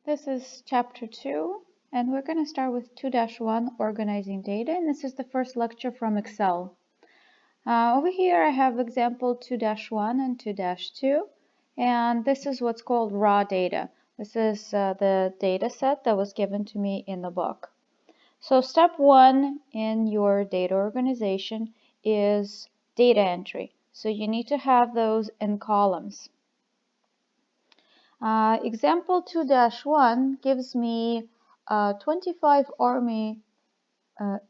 This is chapter 2, and we're going to start with 2-1, organizing data, and this is the first lecture from Excel. Over here I have example 2-1 and 2-2, and this is what's called raw data. This is the data set that was given to me in the book. So step 1 in your data organization is data entry. So you need to have those in columns. Example 2-1 gives me 25 Army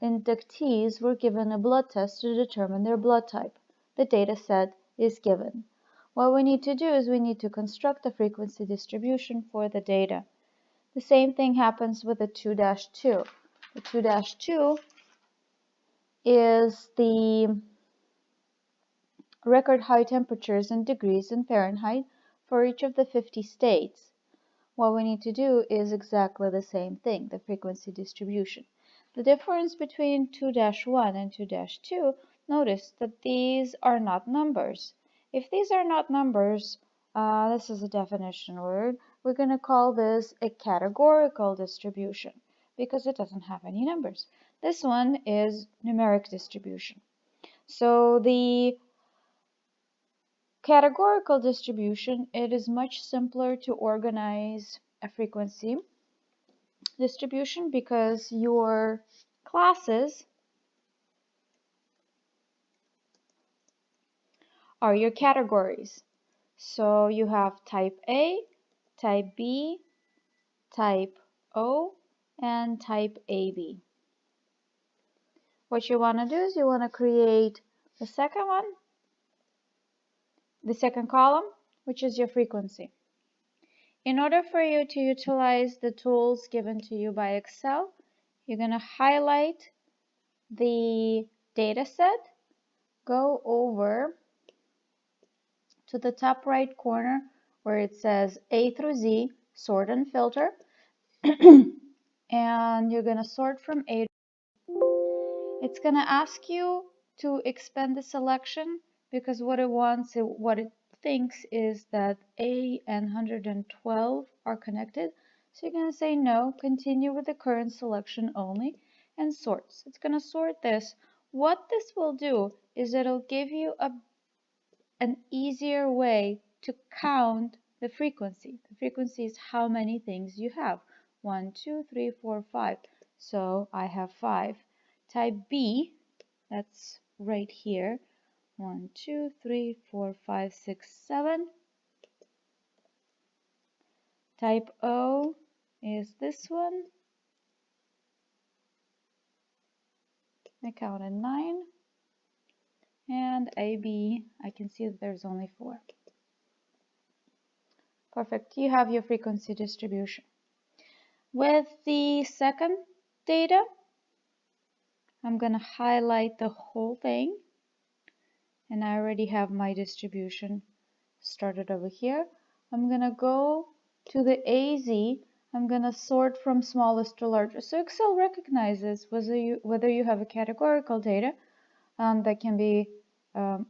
inductees were given a blood test to determine their blood type. The data set is given. What we need to do is we need to construct the frequency distribution for the data. The same thing happens with the 2-2. The 2-2 is the record high temperatures in degrees in Fahrenheit for each of the 50 states. What we need to do is exactly the same thing, the frequency distribution. The difference between 2-1 and 2-2, notice that these are not numbers. If these are not numbers, this is a definition word, we're going to call this a categorical distribution because it doesn't have any numbers. This one is numeric distribution. So the categorical distribution, it is much simpler to organize a frequency distribution because your classes are your categories. So you have type A, type B, type O, and type AB. What you want to do is you want to create the second one, the second column, which is your frequency. In order for you to utilize the tools given to you by Excel, you're going to highlight the data set, go over to the top right corner where it says A through Z, sort and filter, and you're going to sort from A to Z. It's going to ask you to expand the selection because what it thinks is that A and 112 are connected. So you're going to say no, continue with the current selection only, and sorts. It's going to sort this. What this will do is it'll give you an easier way to count the frequency. The frequency is how many things you have. 1, 2, 3, 4, 5. So I have 5. Type B, that's right here. 1, 2, 3, 4, 5, 6, 7. Type O is this one. I counted 9. And AB, I can see that there's only 4. Perfect. You have your frequency distribution. With the second data, I'm going to highlight the whole thing. And I already have my distribution started over here. I'm going to go to the AZ. I'm going to sort from smallest to largest. So Excel recognizes whether you have a categorical data that can be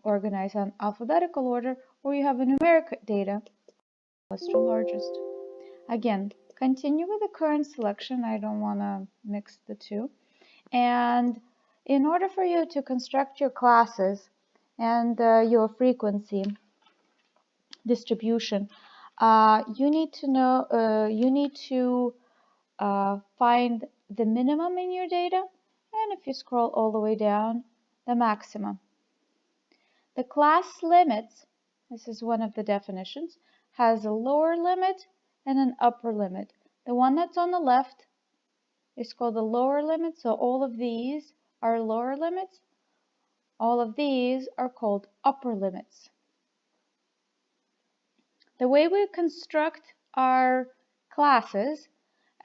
organized on alphabetical order, or you have a numeric data, smallest to largest. Again, continue with the current selection. I don't want to mix the two. And in order for you to construct your classes and your frequency distribution, you need to find the minimum in your data, and if you scroll all the way down, the maximum. The class limits, this is one of the definitions, has a lower limit and an upper limit. The one that's on the left is called the lower limit, so all of these are lower limits. All of these are called upper limits. The way we construct our classes,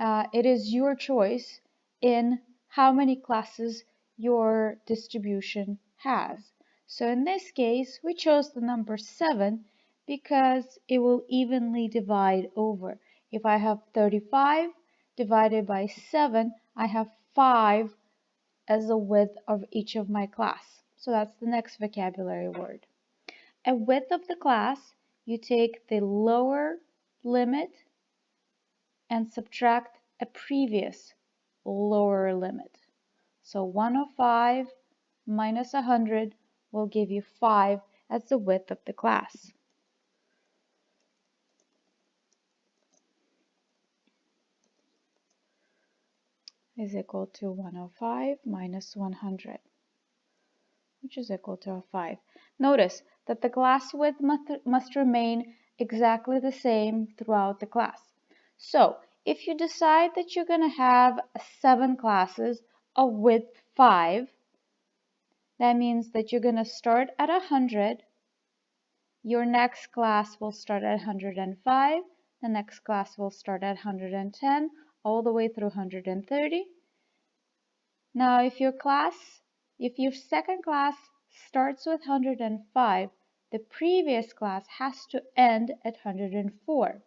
it is your choice in how many classes your distribution has. So in this case, we chose the number 7 because it will evenly divide over. If I have 35 divided by 7, I have 5 as the width of each of my class. So that's the next vocabulary word. A width of the class, you take the lower limit and subtract a previous lower limit. So 105 minus 100 will give you 5 as the width of the class. Is equal to 105 minus 100, which is equal to 5. Notice that the class width must remain exactly the same throughout the class. So if you decide that you're going to have 7 classes of width 5, that means that you're going to start at 100. Your next class will start at 105. The next class will start at 110, all the way through 130. Now, if your second class starts with 105, the previous class has to end at 104.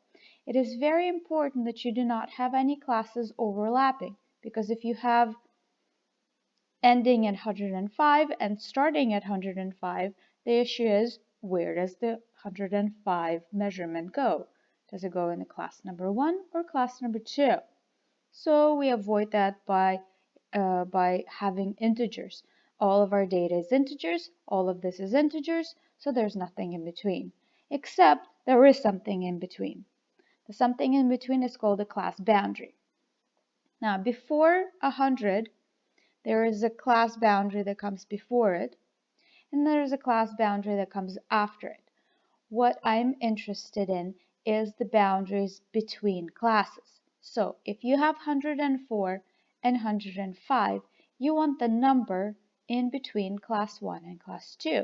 It is very important that you do not have any classes overlapping, because if you have ending at 105 and starting at 105, the issue is, where does the 105 measurement go? Does it go in the class number 1 or class number 2? So we avoid that by having integers. All of our data is integers, all of this is integers, so there's nothing in between. Except there is something in between. The something in between is called a class boundary. Now, before 100, there is a class boundary that comes before it, and there is a class boundary that comes after it. What I'm interested in is the boundaries between classes. So if you have 104 and 105, you want the number in between class 1 and class 2.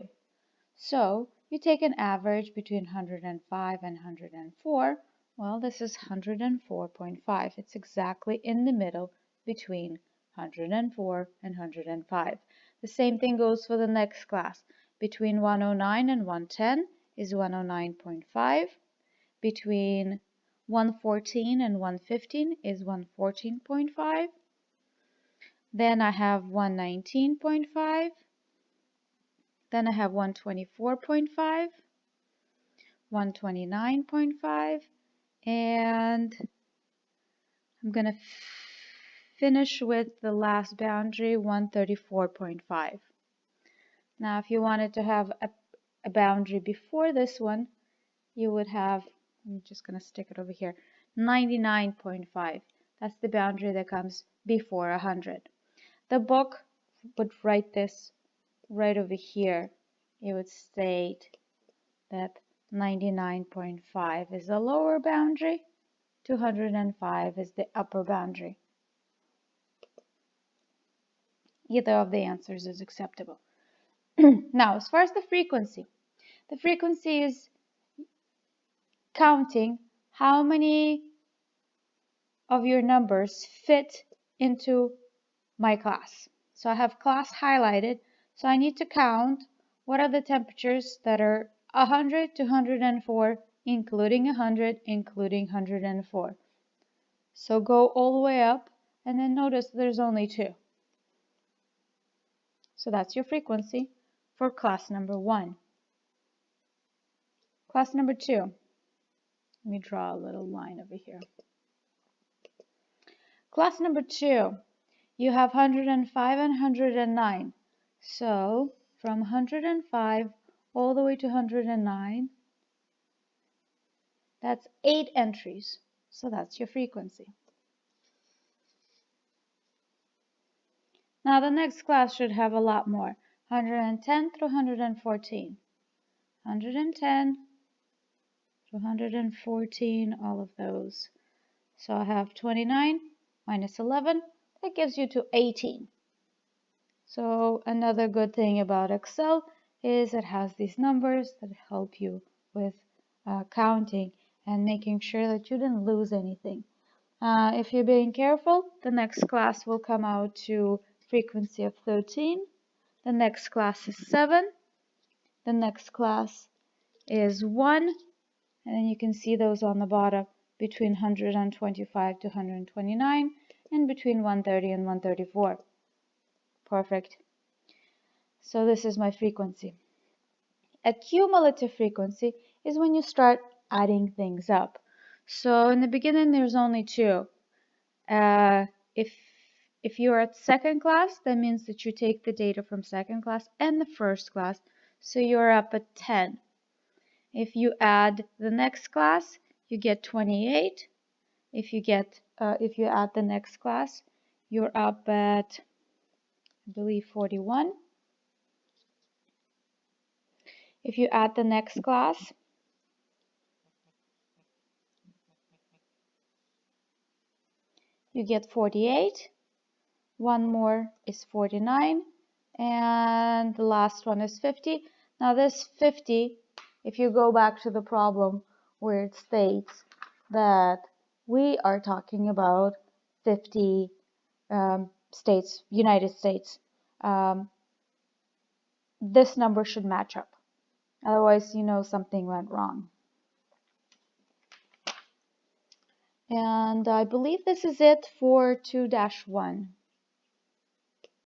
So you take an average between 105 and 104. Well, this is 104.5. It's exactly in the middle between 104 and 105. The same thing goes for the next class. Between 109 and 110 is 109.5. Between 114 and 115 is 114.5. Then I have 119.5. Then I have 124.5, 129.5, and I'm going to finish with the last boundary, 134.5. Now, if you wanted to have a boundary before this one, you would have, I'm just going to stick it over here, 99.5. That's the boundary that comes before 100. The book would write this right over here. It would state that 99.5 is the lower boundary, 205 is the upper boundary. Either of the answers is acceptable. Now, as far as the frequency is counting how many of your numbers fit into my class. So I have class highlighted, so I need to count what are the temperatures that are 100 to 104, including 100, including 104. So go all the way up, and then notice there's only 2. So that's your frequency for class number 1. Class number 2. Let me draw a little line over here. Class number 2, you have 105 and 109. So from 105 all the way to 109, that's 8 entries. So that's your frequency. Now the next class should have a lot more. 110 through 114. 110 through 114, all of those. So I have 29 minus 11. That gives you to 18. So another good thing about Excel is it has these numbers that help you with counting and making sure that you didn't lose anything. If you're being careful, the next class will come out to frequency of 13. The next class is 7. The next class is 1. And then you can see those on the bottom between 125 to 129 and between 130 and 134. Perfect. So this is my frequency. A cumulative frequency is when you start adding things up. So in the beginning, there's only 2. If you're at second class, that means that you take the data from second class and the first class, so you're up at 10. If you add the next class, you get 28. If you add the next class, you're up at, I believe, 41. If you add the next class, you get 48. One more is 49, and the last one is 50. Now this 50, if you go back to the problem where it states that we are talking about 50 states, United States, this number should match up. Otherwise, you know something went wrong. And I believe this is it for 2-1.